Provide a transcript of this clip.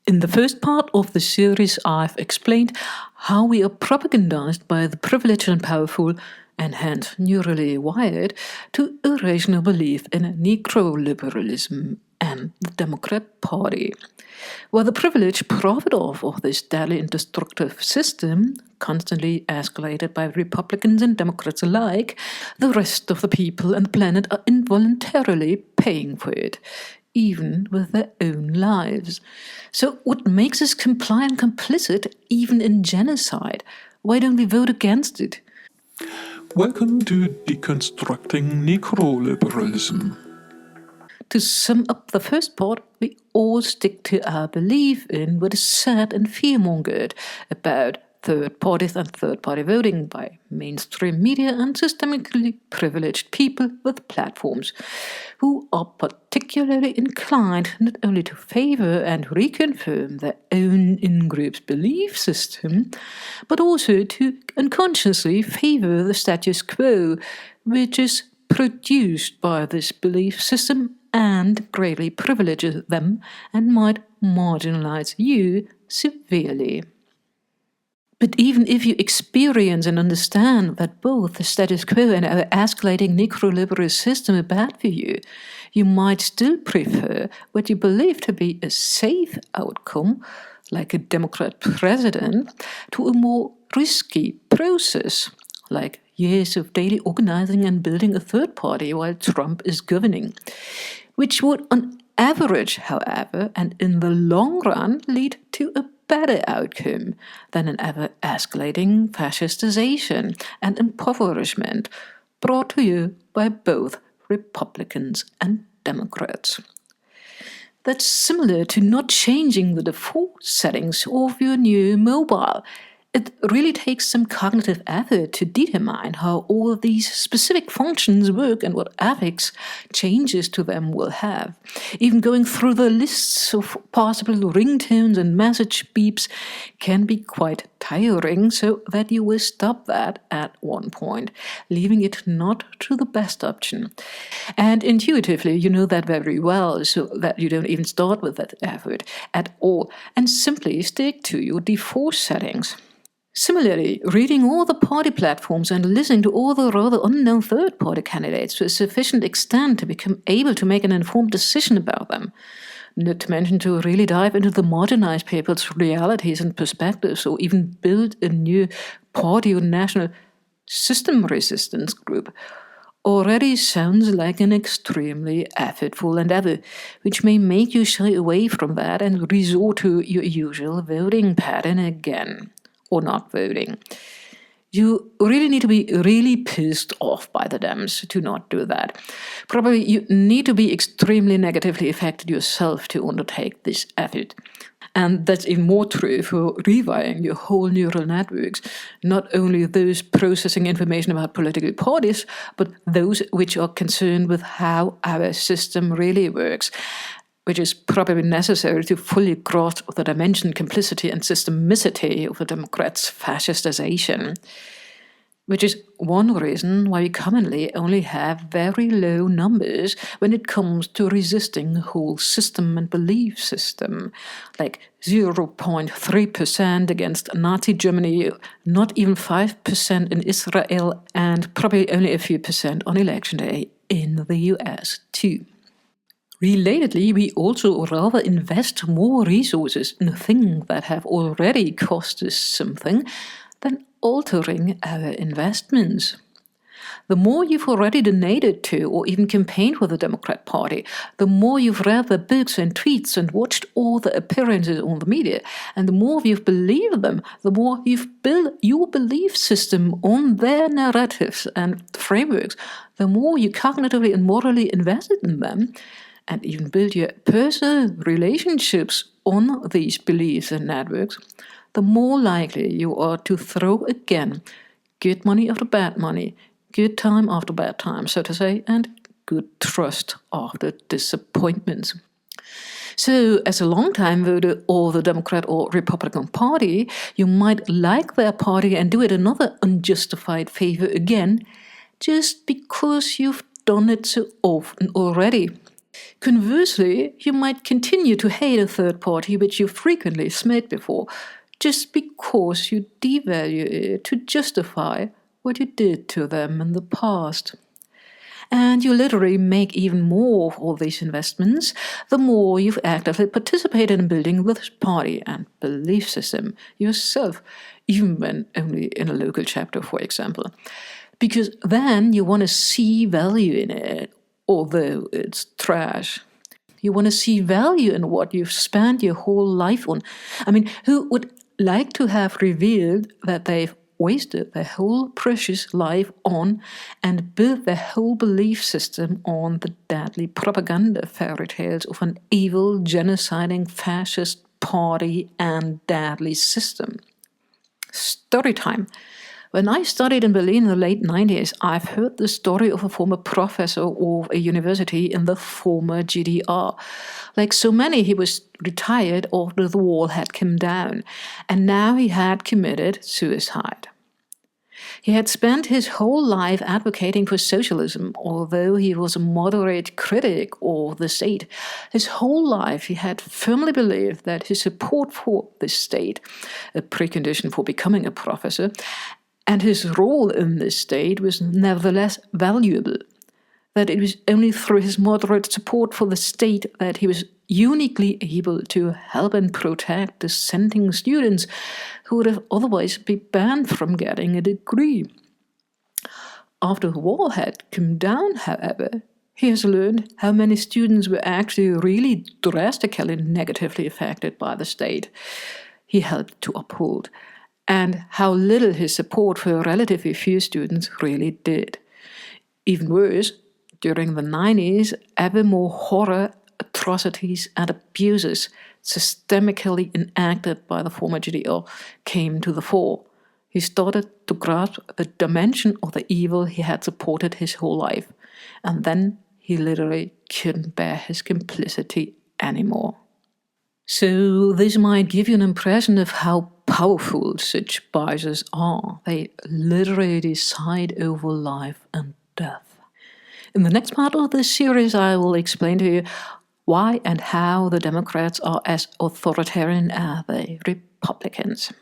In the first part of the series, I've explained how we are propagandized by the privileged and powerful, and hence neurally wired, to irrational belief in necroliberalism and the Democrat Party. While the privileged profit off of this deadly and destructive system, constantly escalated by Republicans and Democrats alike, the rest of the people and the planet are involuntarily paying for it, even with their own lives. So what makes us compliant and complicit even in genocide? Why don't we vote against it? Welcome to Deconstructing Necroliberalism. To sum up the first part, we all stick to our belief in what is said and fearmongered about third parties and third-party voting by mainstream media and systemically privileged people with platforms, who are particularly inclined not only to favor and reconfirm their own in-group's belief system, but also to unconsciously favor the status quo, which is produced by this belief system and greatly privileges them and might marginalize you severely. But even if you experience and understand that both the status quo and our escalating necroliberal system are bad for you, you might still prefer what you believe to be a safe outcome, like a Democrat president, to a more risky process, like years of daily organizing and building a third party while Trump is governing, which would on average, however, and in the long run, lead to a better outcome than an ever-escalating fascistization and impoverishment brought to you by both Republicans and Democrats. That's similar to not changing the default settings of your new mobile. It really takes some cognitive effort to determine how all these specific functions work and what ethics changes to them will have. Even going through the lists of possible ringtones and message beeps can be quite tiring, so that you will stop that at one point, leaving it not to the best option. And intuitively, you know that very well, so that you don't even start with that effort at all, and simply stick to your default settings. Similarly, reading all the party platforms and listening to all the rather unknown third-party candidates to a sufficient extent to become able to make an informed decision about them, not to mention to really dive into the marginalized people's realities and perspectives, or even build a new party or national system resistance group, already sounds like an extremely effortful endeavor, which may make you shy away from that and resort to your usual voting pattern again. Or not voting. You really need to be really pissed off by the Dems to not do that. Probably you need to be extremely negatively affected yourself to undertake this effort. And that's even more true for rewiring your whole neural networks, not only those processing information about political parties, but those which are concerned with how our system really works, which is probably necessary to fully grasp the dimension, complicity and systemicity of the Democrats' fascistization, which is one reason why we commonly only have very low numbers when it comes to resisting the whole system and belief system, like 0.3% against Nazi Germany, not even 5% in Israel, and probably only a few percent on election day in the US too. Relatedly, we also rather invest more resources in things that have already cost us something than altering our investments. The more you've already donated to or even campaigned for the Democrat Party, the more you've read their books and tweets and watched all the appearances on the media, and the more you've believed them, the more you've built your belief system on their narratives and frameworks, the more you cognitively and morally invested in them, and even build your personal relationships on these beliefs and networks, the more likely you are to throw again good money after bad money, good time after bad time, so to say, and good trust after disappointments. So, as a long-time voter of the Democrat or Republican Party, you might like their party and do it another unjustified favor again, just because you've done it so often already. Conversely, you might continue to hate a third party which you frequently smeared before, just because you devalue it to justify what you did to them in the past. And you literally make even more of all these investments the more you've actively participated in building this party and belief system yourself, even when only in a local chapter, for example. Because then you want to see value in it, although it's trash. You want to see value in what you've spent your whole life on. I mean, who would like to have revealed that they've wasted their whole precious life on and built their whole belief system on the deadly propaganda fairy tales of an evil, genociding, fascist party and deadly system? Story time. When I studied in Berlin in the late 90s, I've heard the story of a former professor of a university in the former GDR. Like so many, he was retired after the wall had come down, and now he had committed suicide. He had spent his whole life advocating for socialism, although he was a moderate critic of the state. His whole life he had firmly believed that his support for the state, a precondition for becoming a professor, and his role in this state was nevertheless valuable, that it was only through his moderate support for the state that he was uniquely able to help and protect dissenting students who would have otherwise been banned from getting a degree. After the wall had come down, however, he has learned how many students were actually really drastically negatively affected by the state he helped to uphold, and how little his support for relatively few students really did. Even worse, during the 90s, ever more horror, atrocities, and abuses systemically enacted by the former GDR came to the fore. He started to grasp the dimension of the evil he had supported his whole life, and then he literally couldn't bear his complicity anymore. So this might give you an impression of how powerful such biases are. They literally decide over life and death. In the next part of this series, I will explain to you why and how the Democrats are as authoritarian as the Republicans.